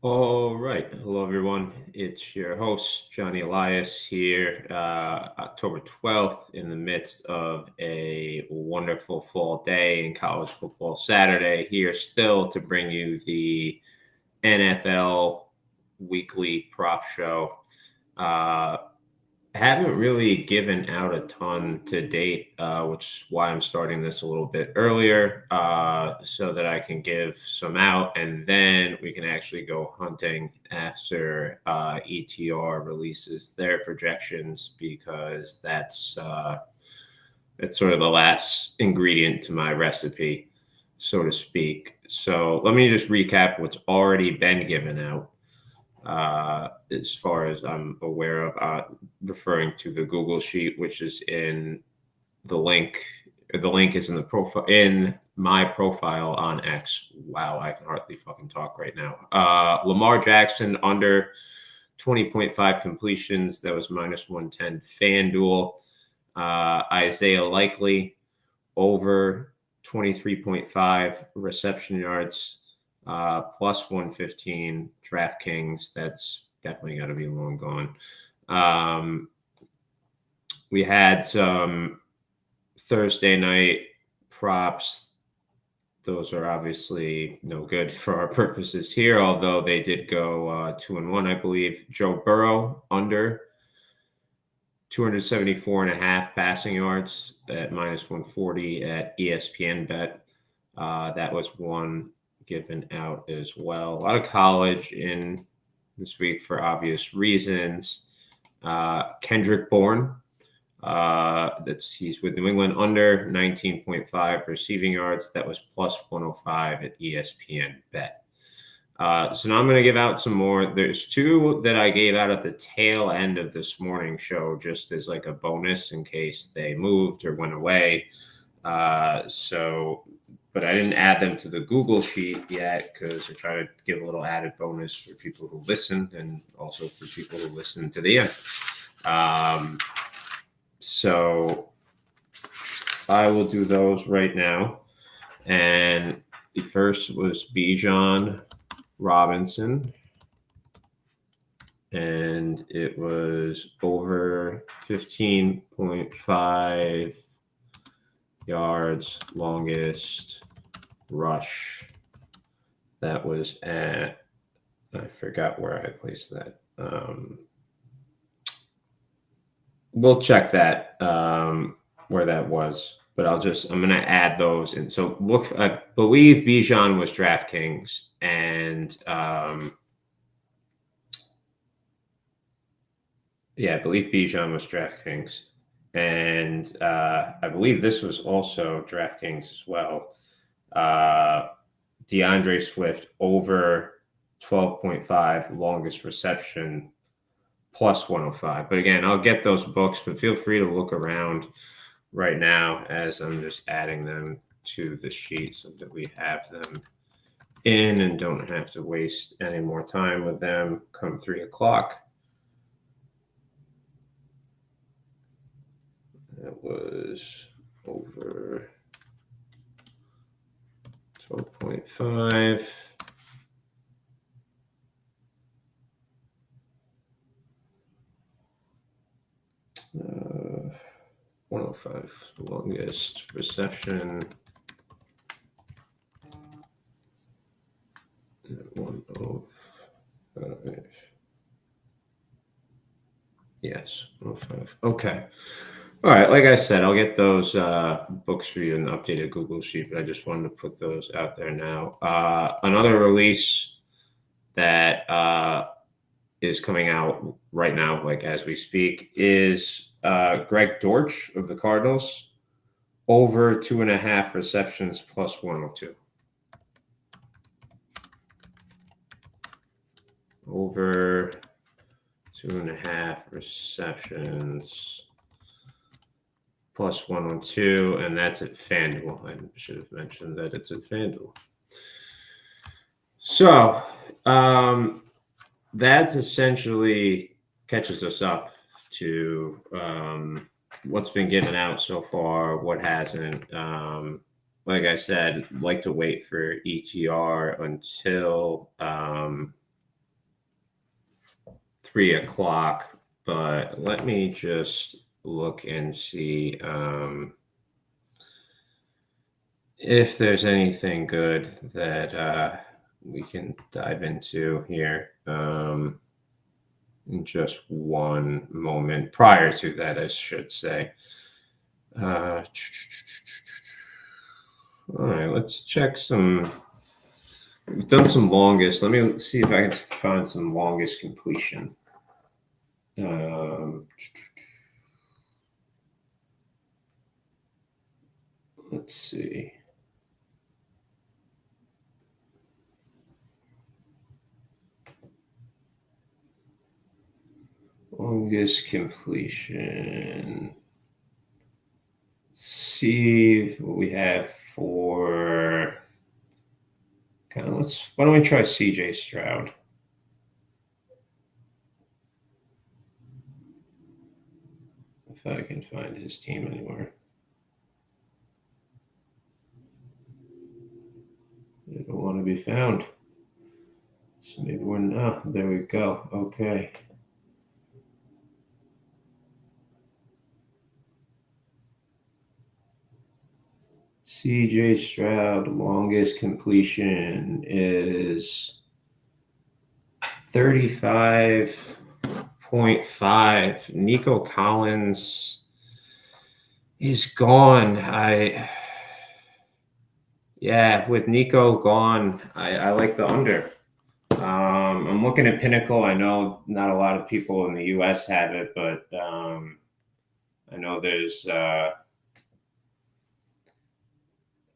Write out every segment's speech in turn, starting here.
All right. Hello, everyone. It's your host, Johnny Elias, here, October 12th, in the midst of a wonderful fall day in college football Saturday, here still to bring you the NFL weekly prop show. Uh, haven't really given out a ton to date, which is why I'm starting this a little bit earlier, so that I can give some out, and then we can actually go hunting after ETR releases their projections, because that's sort of the last ingredient to my recipe, so to speak. So let me just recap what's already been given out, as far as I'm aware of, referring to the Google sheet, which is in the link. The link is in the profile in my profile on X. Wow, I can hardly fucking talk right now. Lamar Jackson under 20.5 completions. That was minus 110. FanDuel. Isaiah Likely over 23.5 reception yards, plus 115. DraftKings, that's definitely got to be long gone. We had some Thursday night props. Those are obviously no good for our purposes here, although they did go 2-1, I believe. Joe Burrow under 274.5 passing yards at minus 140 at ESPN Bet. That was one given out as well. A lot of college in this week for obvious reasons. Kendrick Bourne, he's with New England, under 19.5 receiving yards. That was plus 105 at ESPN Bet. So now I'm going to give out some more. There's two that I gave out at the tail end of this morning show, just as like a bonus in case they moved or went away. But I didn't add them to the Google sheet yet, because I try to give a little added bonus for people who listen, and also for people who listen to the end. So I will do those right now. And the first was Bijan Robinson, and it was over 15.5 yards longest rush. That was at, I forgot where I placed that. We'll check that, where that was, but I'm going to add those in. So I believe Bijan was DraftKings, and I believe Bijan was DraftKings, and I believe this was also DraftKings as well. DeAndre Swift over 12.5 longest reception, plus 105. But again, I'll get those books, but feel free to look around right now as I'm just adding them to the sheet so that we have them in and don't have to waste any more time with them come 3 o'clock. That was over 12.5. 105 longest reception. 105. Yes, 105. Okay. All right. Like I said, I'll get those books for you in the updated Google sheet, but I just wanted to put those out there now. Another release that is coming out right now, like as we speak, is Greg Dortch of the Cardinals, over 2.5 receptions, plus 102. Over 2.5 receptions, plus 102, and that's at FanDuel. I should have mentioned that it's at FanDuel. So that's essentially catches us up to what's been given out so far, what hasn't. Like I said, like to wait for ETR until 3 o'clock, but let me just look and see if there's anything good that we can dive into here. In just one moment prior to that, I should say. All right, let's check some. We've done some longest. Let me see if I can find some longest completion. Let's see. Longest completion. Let's see what we have for. Kind of why don't we try CJ Stroud? If I can find his team anywhere. They don't want to be found. So maybe we're not. There we go. Okay. CJ Stroud, longest completion is 35.5. Nico Collins is gone. With Nico gone, I like the under. I'm looking at Pinnacle. I know not a lot of people in the U.S. have it, but I know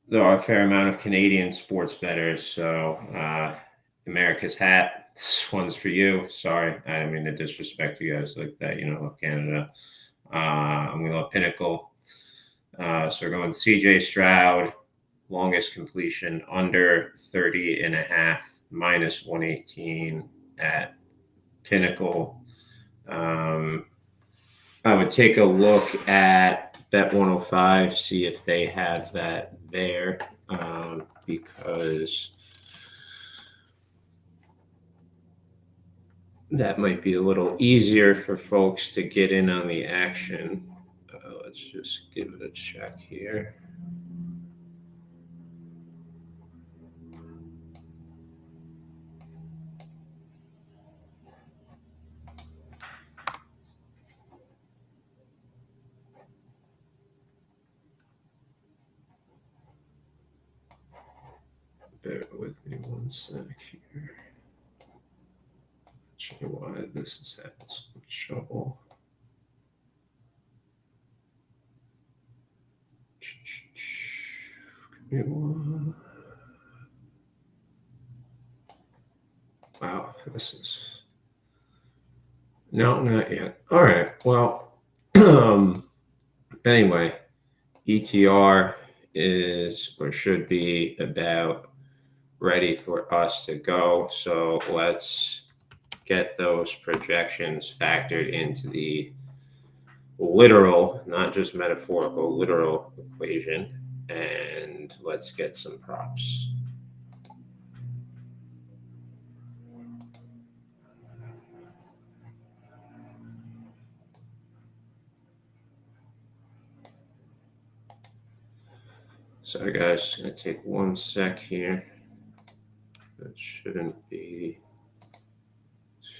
there are a fair amount of Canadian sports bettors. So America's hat, this one's for you. Sorry, I didn't mean to disrespect you guys like that. Love Canada. I'm going to love Pinnacle. So we're going CJ Stroud, longest completion under 30.5, minus 118 at Pinnacle. I would take a look at Bet 105, see if they have that there, because that might be a little easier for folks to get in on the action. Let's just give it a check here. Bear with me one sec here. Not sure why this is having so much trouble. Give me one. Wow, this is. No, not yet. All right. Well, anyway, ETR is or should be about ready for us to go. So let's get those projections factored into the literal, not just metaphorical, literal equation. And let's get some props. Sorry, guys, it's going to take 1 sec here. That shouldn't be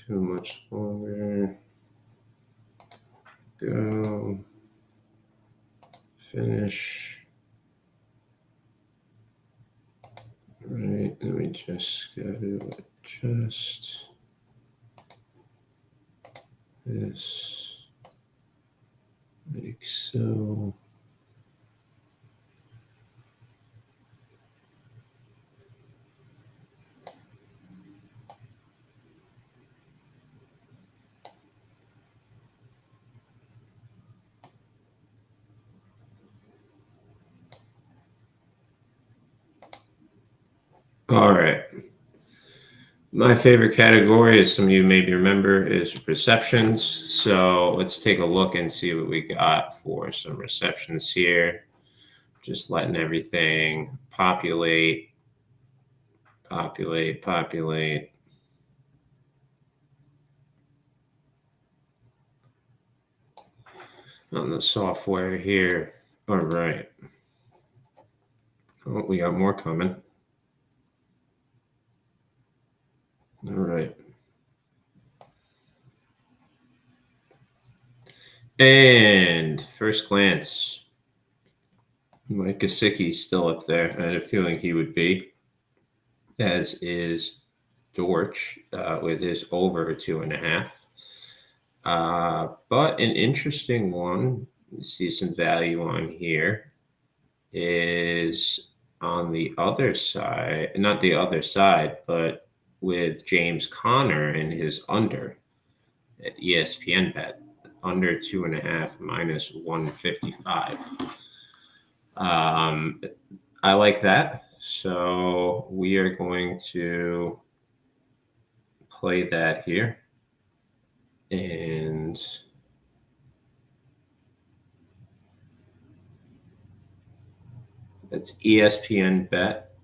too much longer. Go. Finish. All right, then we just got to adjust this like so. All right. My favorite category, as some of you maybe remember, is receptions. So let's take a look and see what we got for some receptions here. Just letting everything populate. on the software here. All right. Oh, we got more coming. All right. And first glance, Mike Gesicki's still up there. I had a feeling he would be, as is Dortch with his over 2.5. But an interesting one, you see some value on here, is on the other side, not the other side, but with James Conner and his under at ESPN bet, under 2.5 minus 155. I like that. So we are going to play that here. And it's ESPN bet.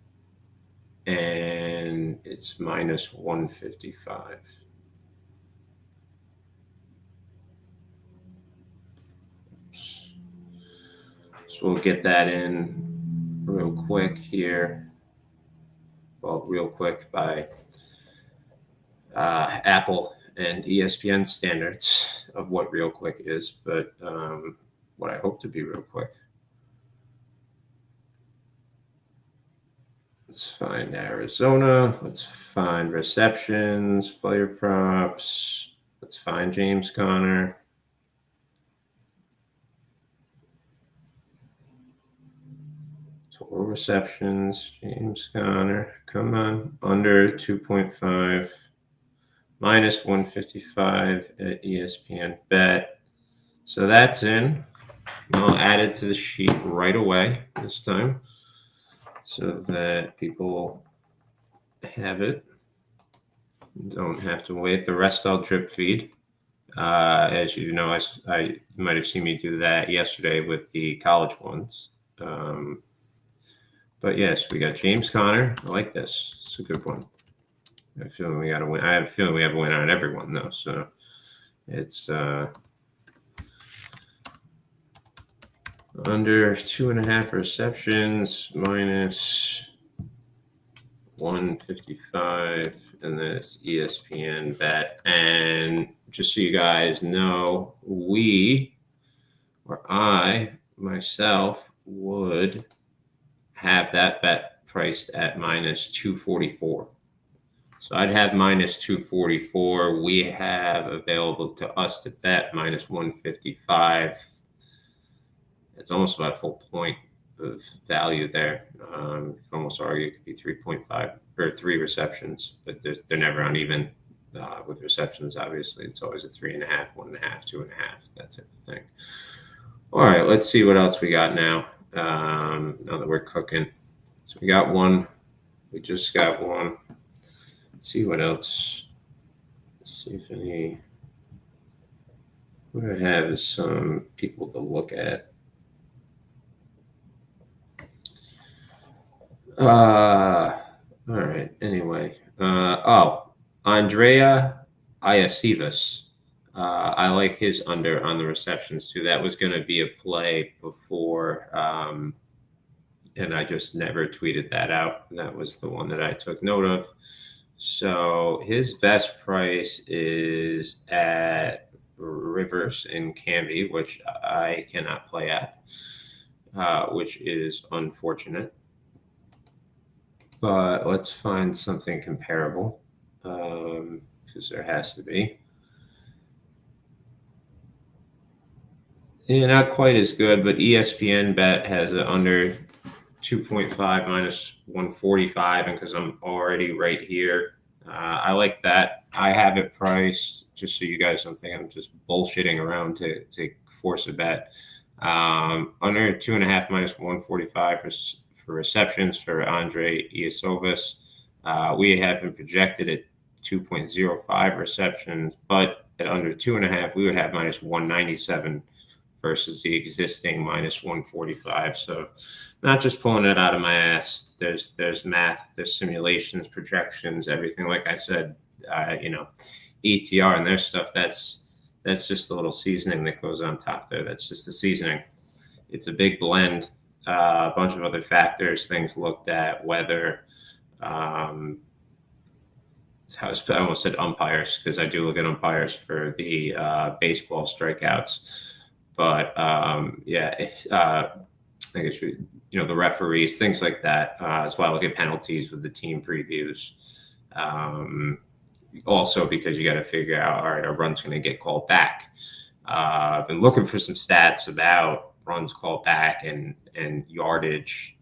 And it's minus 155. So we'll get that in real quick here. Well, real quick by Apple and ESPN standards of what real quick is, but what I hope to be real quick. Let's find Arizona. Let's find receptions, player props. Let's find James Conner. Total receptions, James Conner. Come on, under 2.5, minus 155 at ESPN bet. So that's in. I'll add it to the sheet right away this time so that people have it. Don't have to wait. The rest I'll drip feed. As you know, I might have seen me do that yesterday with the college ones. But yes, we got James Conner. I like this. It's a good one. I have a feeling we got a win. I have a feeling we have a win on everyone though. So it's under 2.5 receptions, minus 155, and then it's ESPN bet. And just so you guys know, I myself would have that bet priced at minus 244. So I'd have minus 244. We have available to us to bet minus 155. It's almost about a full point of value there. You can almost argue it could be 3.5 or 3 receptions, but they're never uneven with receptions. Obviously, it's always a 3.5, 1.5, 2.5, that type of thing. All right, let's see what else we got now. Now that we're cooking, so we got one. We just got one. Let's see what else. Let's see if any. What I have is some people to look at. All right. Anyway, Andrea Iasivas. I like his under on the receptions too. That was going to be a play before, and I just never tweeted that out. That was the one that I took note of. So his best price is at Rivers in Canby, which I cannot play at, which is unfortunate. But let's find something comparable, because there has to be. Yeah, not quite as good, but ESPN bet has it under 2.5 minus 145, and because I'm already right here, I like that. I have it priced, just so you guys don't think I'm just bullshitting around to force a bet. Under 2.5 minus 145 for receptions for Andre Iasovas. We have him projected at 2.05 receptions, but at under 2.5, we would have minus 197 versus the existing minus 145. So not just pulling it out of my ass. There's math, there's simulations, projections, everything. Like I said, ETR and their stuff, that's That's just the little seasoning that goes on top there. That's just the seasoning. It's a big blend. A bunch of other factors, things looked at, weather. I almost said umpires because I do look at umpires for the baseball strikeouts. But yeah, I think it should, the referees, things like that, as well. Look at penalties with the team previews. Also, because you got to figure out, all right, a run's going to get called back. I've been looking for some stats about runs called back and yardage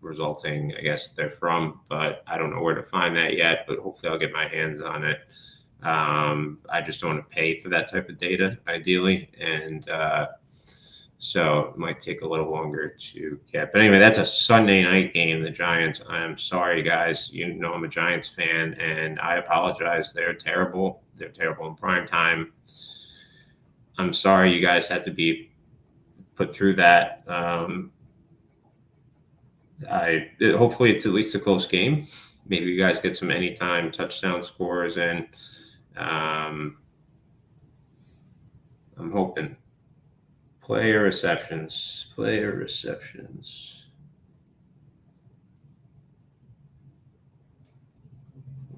resulting, I guess, therefrom, but I don't know where to find that yet, but hopefully I'll get my hands on it. I just don't want to pay for that type of data, ideally, and so it might take a little longer to get. But anyway, that's a Sunday night game, the Giants. I'm sorry, guys. I'm a Giants fan, and I apologize. They're terrible. They're terrible in prime time. I'm sorry you guys had to be put through that. Hopefully it's at least a close game. Maybe you guys get some anytime touchdown scores, and I'm hoping. Player receptions.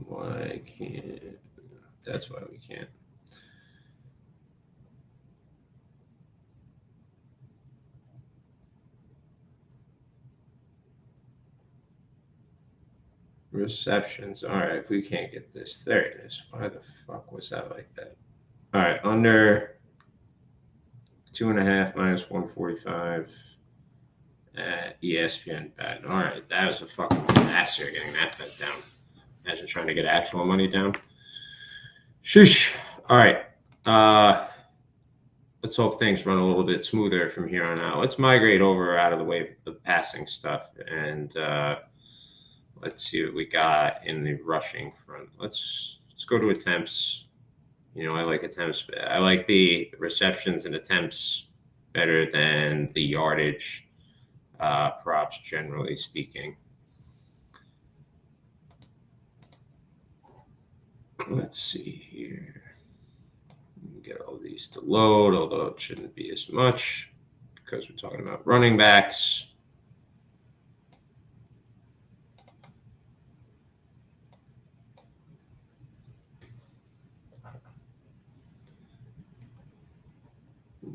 Why can't? That's why we can't. Receptions. All right, if we can't get this, there it is. Why the fuck was that like that? All right, under 2.5 minus 145 at ESPN bet. All right, that was a fucking disaster getting that bet down. Imagine trying to get actual money down. Sheesh. All right. Let's hope things run a little bit smoother from here on out. Let's migrate over out of the way of passing stuff, and let's see what we got in the rushing front. Let's go to attempts. I like attempts. I like the receptions and attempts better than the yardage props, generally speaking. Let's see here. Get all these to load, although it shouldn't be as much because we're talking about running backs.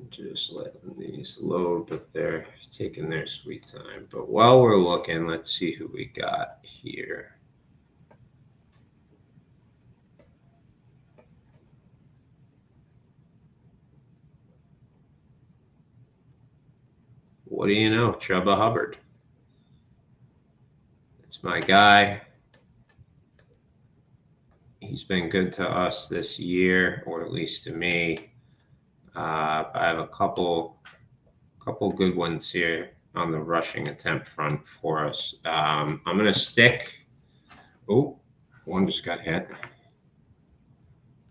Just letting these load, but they're taking their sweet time. But while we're looking, let's see who we got here. What do you know? Chuba Hubbard. It's my guy. He's been good to us this year, or at least to me. I have a couple good ones here on the rushing attempt front for us. I'm going to stick. Oh, one just got hit.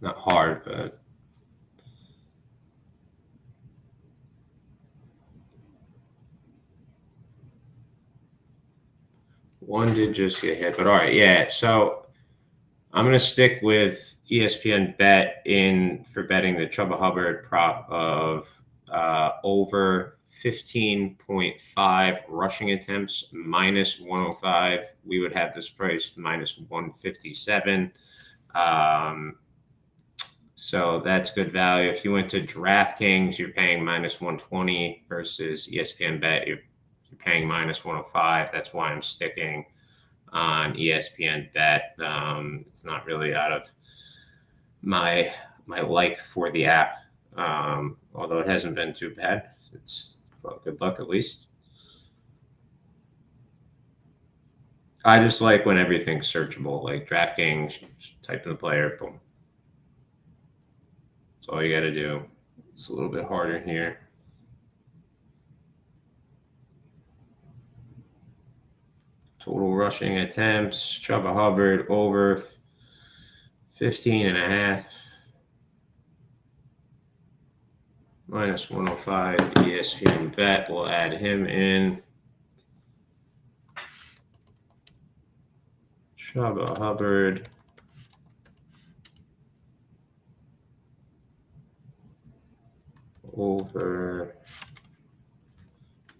Not hard, but one did just get hit. But all right, yeah. So I'm going to stick with ESPN bet in for betting the Chuba Hubbard prop of over 15.5 rushing attempts minus 105. We would have this priced minus 157. So that's good value. If you went to DraftKings, you're paying minus 120 versus ESPN bet, you're paying minus 105. That's why I'm sticking on ESPN bet. It's not really out of my like for the app, although it hasn't been too bad. It's good luck at least. I just like when everything's searchable, like DraftKings, type in the player, boom. That's all you got to do. It's a little bit harder here. Total rushing attempts, Chuba Hubbard over 15.5. Minus 105 ESPN bet. We'll add him in. Chuba Hubbard. over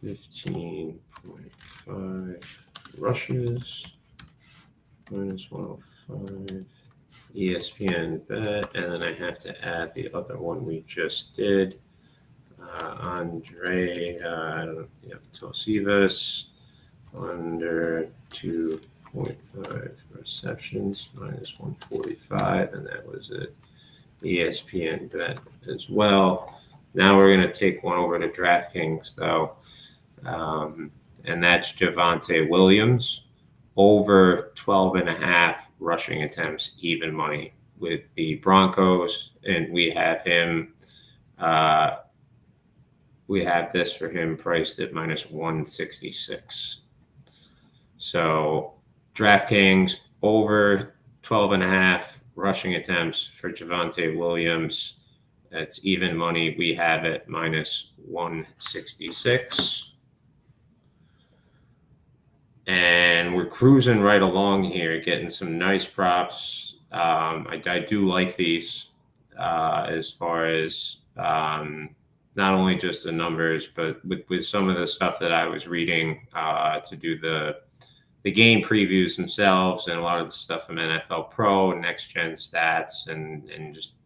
15.5 rushes minus 105. ESPN bet, and then I have to add the other one we just did. Andre Tosivas under 2.5 receptions minus 145, and that was it. ESPN bet as well. Now we're going to take one over to DraftKings though, and that's Javonte Williams over 12.5 rushing attempts, even money with the Broncos, and we have him. We have this for him priced at minus 166. So DraftKings over 12.5 rushing attempts for Javonte Williams. That's even money. We have it minus 166. And we're cruising right along here, getting some nice props. I do like these as far as not only just the numbers, but with some of the stuff that I was reading to do the game previews themselves, and a lot of the stuff from NFL Pro, Next Gen Stats, and just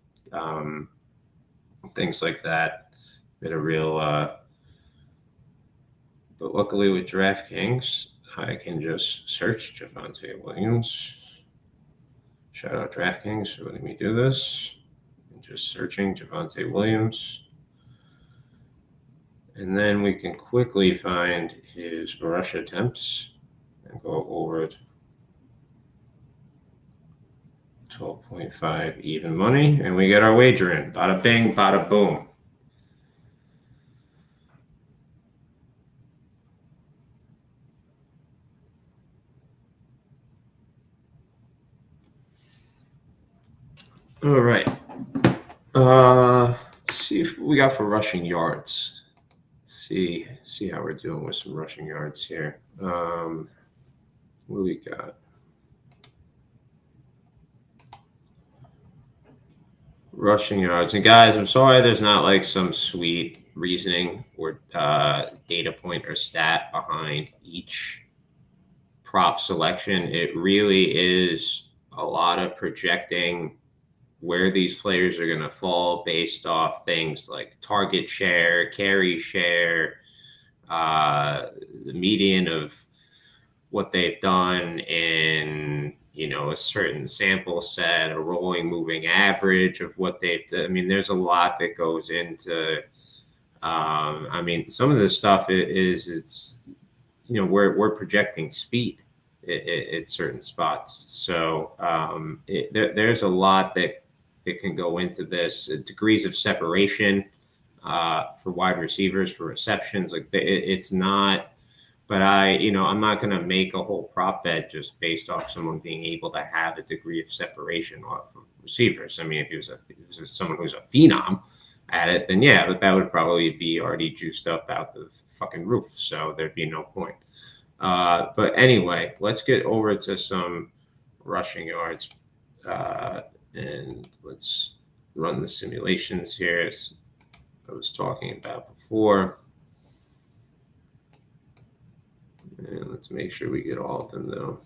things like that. Been a real, but luckily with DraftKings, I can just search Javonte Williams. Shout out DraftKings for letting me do this. I'm just searching Javonte Williams. And then we can quickly find his rush attempts and go over 12.5 even money. And we get our wager in. Bada bing, bada boom. All right. Let's see if we got for rushing yards. Let's see how we're doing with some rushing yards here. What do we got? Rushing yards. And guys, I'm sorry there's not like some sweet reasoning or data point or stat behind each prop selection. It really is a lot of projecting where these players are going to fall based off things like target share, carry share, the median of what they've done in, a certain sample set, a rolling moving average of what they've done. I mean, there's a lot that goes into, some of this stuff it's, we're projecting speed at certain spots. So there's a lot that can go into this. Degrees of separation for wide receivers, for receptions, it's not. But I'm not going to make a whole prop bet just based off someone being able to have a degree of separation off of receivers. I mean, if he was someone who's a phenom at it, then yeah, but that would probably be already juiced up out the fucking roof. So there'd be no point. But anyway, let's get over to some rushing yards. And let's run the simulations here, as I was talking about before. And let's make sure we get all of them, though.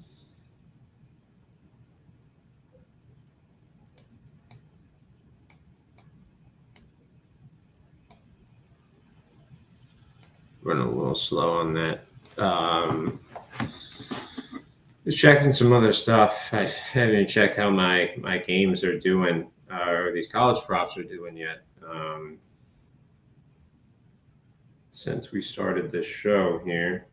Running a little slow on that. Just checking some other stuff. I haven't even checked how my games are doing, or these college props are doing yet. Since we started this show here.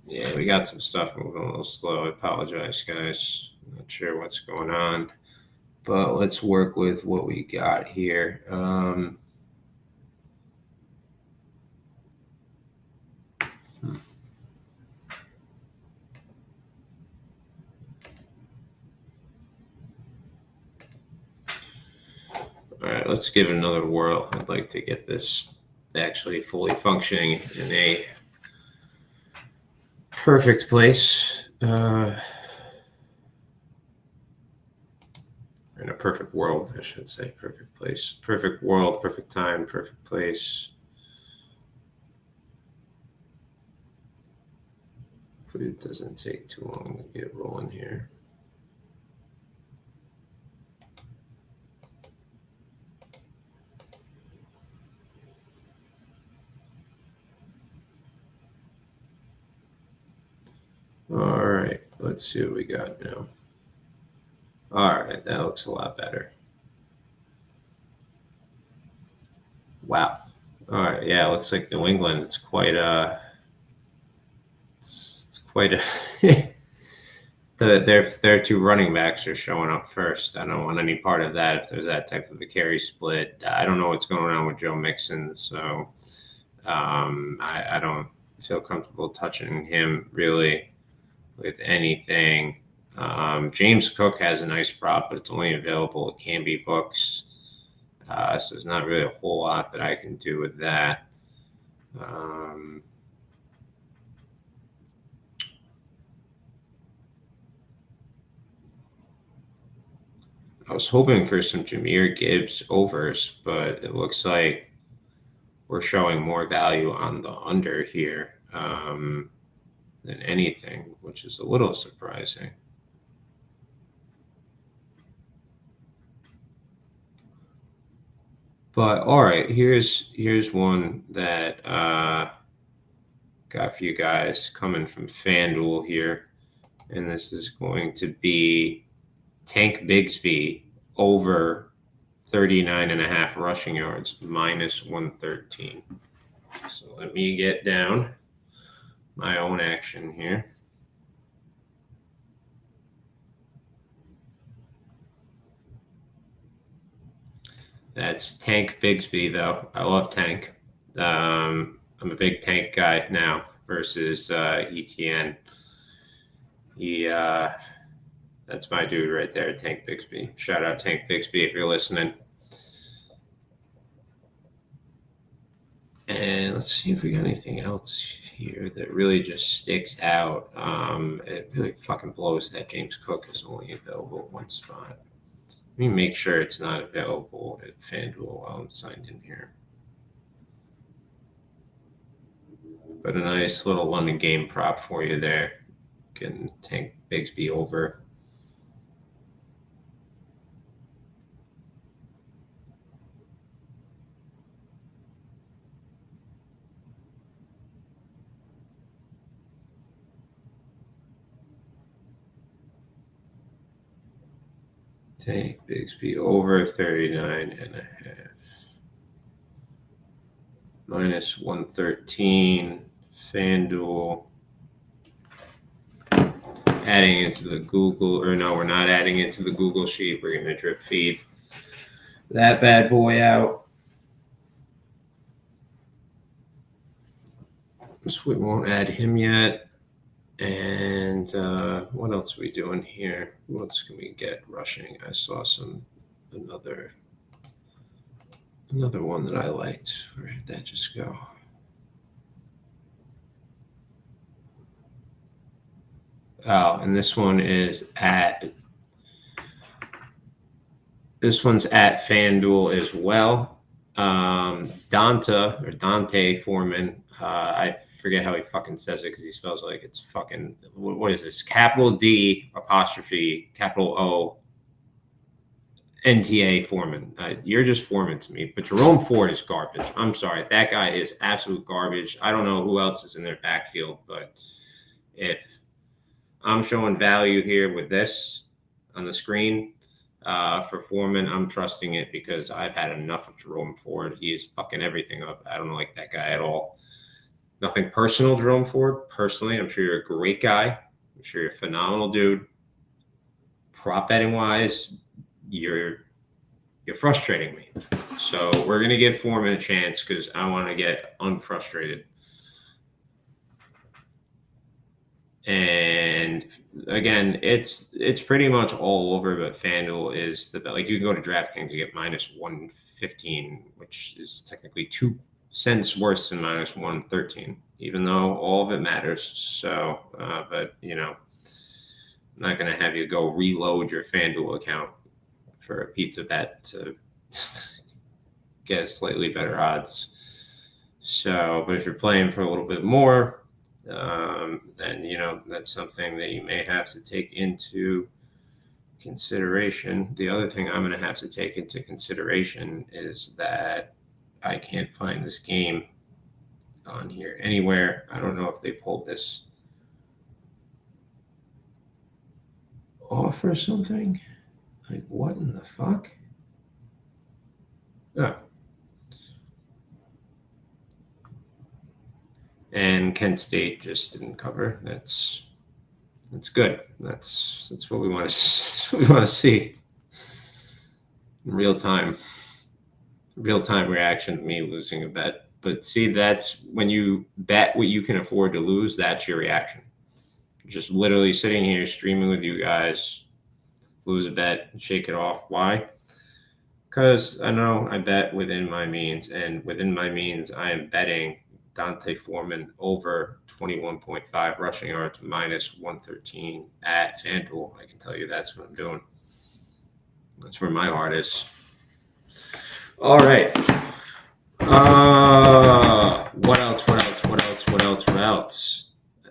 Yeah, we got some stuff moving a little slow. I apologize, guys. I'm not sure what's going on, but let's work with what we got here. All right, let's give it another whirl. I'd like to get this actually fully functioning in a perfect place. In a perfect world, I should say. Perfect place. Perfect world, perfect time, perfect place. Hopefully it doesn't take too long to get rolling here. All right, let's see what we got now. All right, that looks a lot better. Wow. All right, yeah, it looks like New England. It's quite a. It's quite a. Their two running backs are showing up first. I don't want any part of that if there's that type of a carry split. I don't know what's going on with Joe Mixon, so I don't feel comfortable touching him really with anything. James Cook has a nice prop, but it's only available at Canby Books. So there's not really a whole lot that I can do with that. I was hoping for some Jahmyr Gibbs overs, but it looks like we're showing more value on the under here than anything, which is a little surprising. But all right, here's one that got for you guys coming from FanDuel here, and this is going to be Tank Bigsby over 39.5 rushing yards, minus 113. So let me get down my own action here. That's Tank Bigsby, though. I love Tank. I'm a big Tank guy now versus ETN. That's my dude right there, Tank Bigsby. Shout out Tank Bigsby if you're listening. And let's see if we got anything else here that really just sticks out. It really fucking blows that James Cook is only available at one spot. Let me make sure it's not available at FanDuel while I'm signed in here. But a nice little London game prop for you there. Can Tank Bigsby over. Tank Bigsby over 39.5. Minus 113. FanDuel. Adding into the Google, or no, we're not adding into the Google sheet. We're going to drip feed that bad boy out. So we won't add him yet. And what else are we doing here? Who else can we get rushing? I saw another one that I liked. Where did that just go? Oh, and this one's at FanDuel as well. Dante Foreman. I forget how he fucking says it because he spells like it's fucking. What is this? Capital D apostrophe capital O NTA Foreman. You're just Foreman to me. But Jerome Ford is garbage. I'm sorry. That guy is absolute garbage. I don't know who else is in their backfield, but if I'm showing value here with this on the screen for Foreman, I'm trusting it because I've had enough of Jerome Ford. He is fucking everything up. I don't like that guy at all. Nothing personal, Jerome Ford. Personally, I'm sure you're a great guy. I'm sure you're a phenomenal dude. Prop betting wise, you're frustrating me. So we're gonna give Foreman a chance because I want to get unfrustrated. And again, it's pretty much all over, but FanDuel is the like you can go to DraftKings and get minus 115, which is technically cents worse than minus 113, even though all of it matters. So, but I'm not going to have you go reload your FanDuel account for a pizza bet to get slightly better odds. So, but if you're playing for a little bit more, then that's something that you may have to take into consideration. The other thing I'm going to have to take into consideration is that I can't find this game on here anywhere. I don't know if they pulled this off or something. Like, what in the fuck? Oh. And Kent State just didn't cover. That's good. That's what we want to. That's what we want to see. In real time reaction to me losing a bet. But see, that's when you bet what you can afford to lose. That's your reaction. Just literally sitting here streaming with you guys, lose a bet, and shake it off. Why? Because I know I bet within my means, and within my means, I am betting Dante Foreman over 21.5 rushing yards minus 113 at FanDuel. I can tell you that's what I'm doing. That's where my heart is. All right. What else?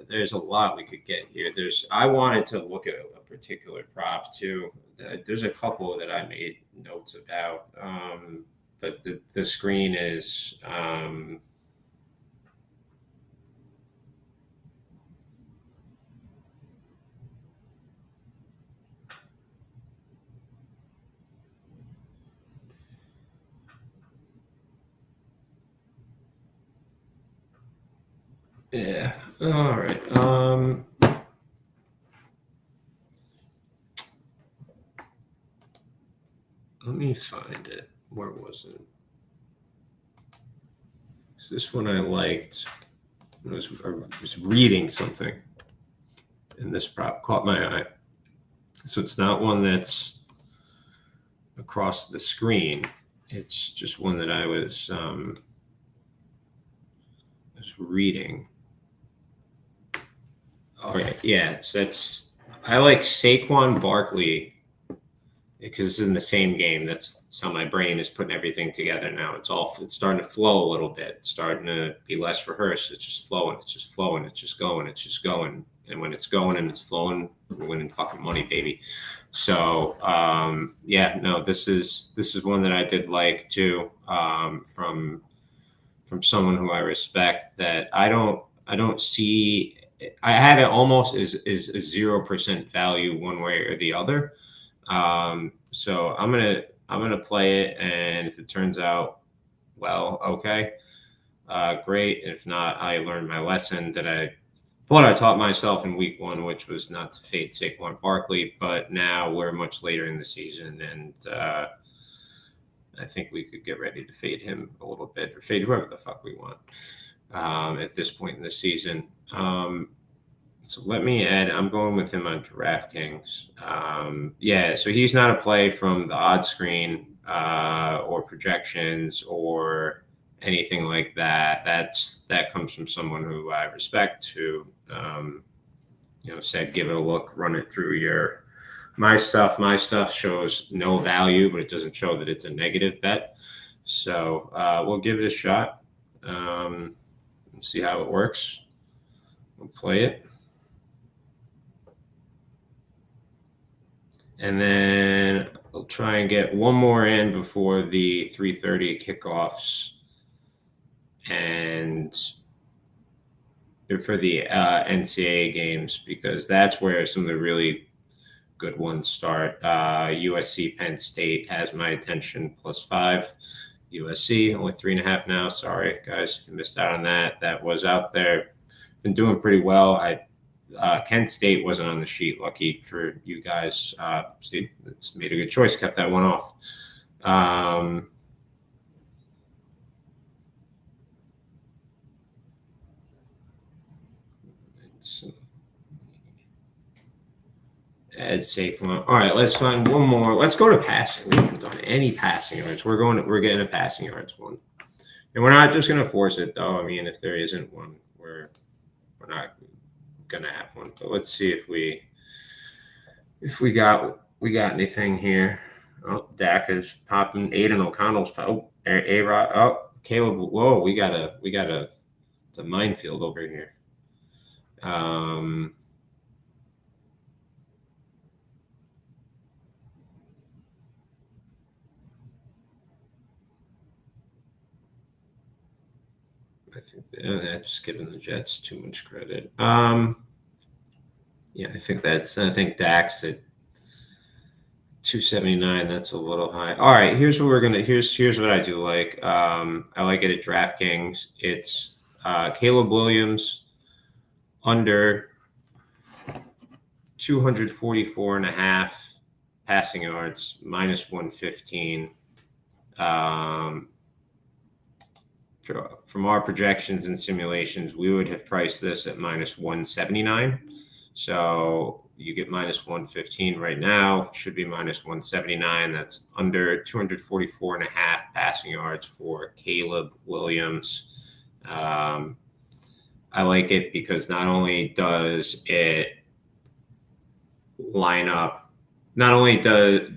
There's a lot we could get here. I wanted to look at a particular prop too. There's a couple that I made notes about, but the screen is yeah. All right. Let me find it. Where was it? Is this one I liked? I was reading something, and this prop caught my eye. So it's not one that's across the screen. It's just one that I was reading. All right, yeah. So I like Saquon Barkley because it's in the same game. That's how my brain is putting everything together now. It's starting to flow a little bit. It's starting to be less rehearsed. It's just flowing. It's just flowing. It's just going. It's just going. And when it's going and it's flowing, we're winning fucking money, baby. So this is one that I did like too, from someone who I respect, that I don't see. I have it almost as 0% value one way or the other. So I'm gonna play it, and if it turns out well, okay, great. If not, I learned my lesson that I thought I taught myself in week 1, which was not to fade Saquon Barkley. But now we're much later in the season, and I think we could get ready to fade him a little bit, or fade whoever the fuck we want at this point in the season. So let me add, I'm going with him on DraftKings. So he's not a play from the odds screen or projections or anything like that. That comes from someone who I respect, who said, give it a look, run it through my stuff. My stuff shows no value, but it doesn't show that it's a negative bet. So we'll give it a shot. See how it works. We'll play it. And then I'll try and get one more in before the 3:30 kickoffs, and for the NCAA games, because that's where some of the really good ones start. USC Penn State has my attention, +5. USC only 3.5 now. Sorry, guys, if you missed out on that. That was out there. Been doing pretty well. Kent State wasn't on the sheet. Lucky for you guys. See, it's made a good choice. Kept that one off. Add Saquon. All right, let's find one more. Let's go to passing. We haven't done any passing yards. We're getting a passing yards one. And we're not just going to force it, though. I mean, if there isn't one, we're not going to have one. But let's see if we got anything here. Oh, Dak is popping. Aiden O'Connell's A-Rod. Oh, Caleb. Whoa, we got it's a minefield over here. I think that's giving the Jets too much credit. Yeah, I think Dak's at 279. That's a little high. All right, here's what here's what I do like. I like it at DraftKings. It's Caleb Williams under 244.5 passing yards, minus 115. From our projections and simulations, we would have priced this at minus 179. So you get minus 115 right now, should be minus 179. That's under 244.5 passing yards for Caleb Williams. I like it because not only does it line up, not only do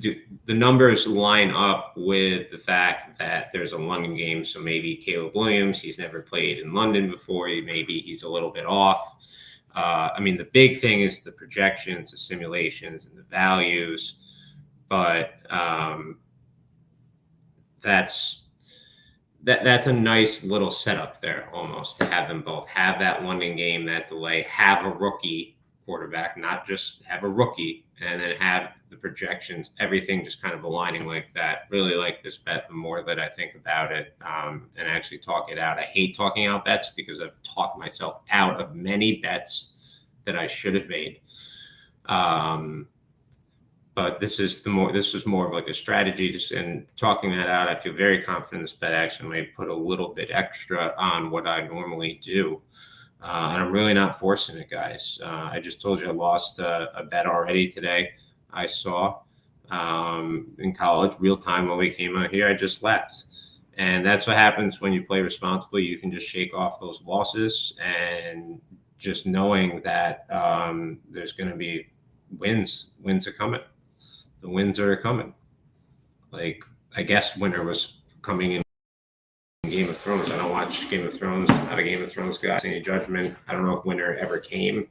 the numbers line up with the fact that there's a London game, so maybe Caleb Williams, he's never played in London before, maybe he's a little bit off. I mean, the big thing is the projections, the simulations, and the values, but that's a nice little setup there almost to have them both have that London game, that delay, have a rookie quarterback, not just have a rookie, and then have the projections, everything just kind of aligning like that. Really like this bet the more that I think about it and actually talk it out. I hate talking out bets because I've talked myself out of many bets that I should have made. But this is more of like a strategy, just in talking that out. I feel very confident this bet actually may put a little bit extra on what I normally do. And I'm really not forcing it, guys. I just told you I lost a bet already today. I saw in college, real time when we came out here, I just left. And that's what happens when you play responsibly. You can just shake off those losses and just knowing that there's going to be wins. Wins are coming. The wins are coming. Like, I guess winter was coming in Game of Thrones. I don't watch Game of Thrones. I'm not a Game of Thrones guy. Any judgment. I don't know if winter ever came.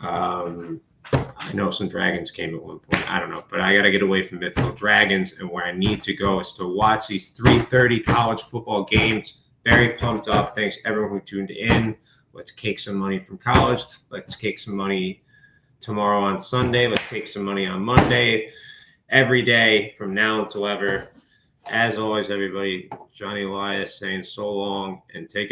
I know some dragons came at one point. I don't know, but I got to get away from mythical dragons, and where I need to go is to watch these 3:30 college football games. Very pumped up. Thanks everyone who tuned in. Let's cake some money from college. Let's cake some money tomorrow on Sunday. Let's cake some money on Monday. Every day from now until ever. As always, everybody, Johnny Elias saying so long and take it.